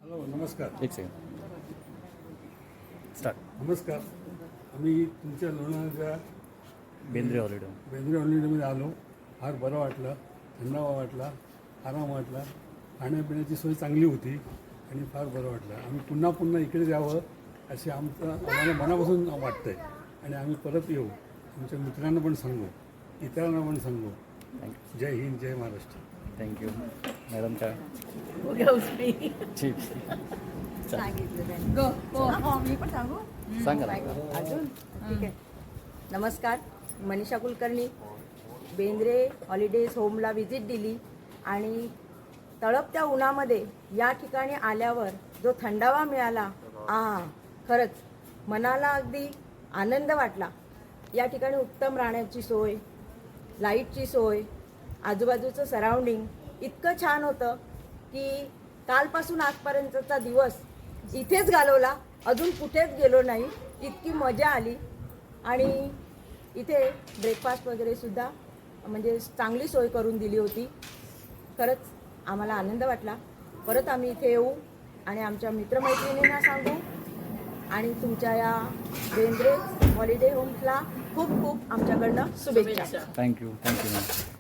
Hello नमस्कार. एक second start. नमस्कार. आम्ही तुमच्या लोणावळ्याच्या बेंद्रे हॉलिडे. हॉलिडेमध्ये आलो. फार बरं वाटलं, थंडावा वाटला, आराम वाटला, खाण्यापिण्याची सोय चांगली होती आणि फार बरं वाटलं. आम्ही पुन्हा पुन्हा इकडे यावं असे आम्हाला मनापासून वाटतं आहे आणि आम्ही परत येऊ. आमच्या मित्रांना पण सांगू, इतरांना पण सांगू. थँक्यू. जय हिंद, जय महाराष्ट्र. Thank you madam. काय ठीक मी पण सांगू सांगा ना. अजून ठीक आहे. नमस्कार, मनीषा कुलकर्णी. बेंद्रे हॉलिडेज होमला व्हिजिट दिली आणि तळपत्या उन्हामध्ये या ठिकाणी आल्यावर जो थंडावा मिळाला, खरंच मनाला अगदी आनंद वाटला. या ठिकाणी उत्तम राहण्याची सोय, लाईटची सोय, आजूबाजूचं सराउंडिंग इतकं छान होतं की कालपासून आजपर्यंतचा दिवस इथेच घालवला, अजून कुठेच गेलो नाही. इतकी मजा आली आणि इथे ब्रेकफास्ट वगैरे सुद्धा म्हणजे चांगली सोय करून दिली होती. खरंच आम्हाला आनंद वाटला. परत आम्ही इथे येऊ आणि आमच्या मित्रमैत्रिणींना सांगू आणि तुमच्या या बेंद्रे हॉलिडे होम्सला खूप खूप आमच्याकडनं शुभेच्छा. Thank you ma'am.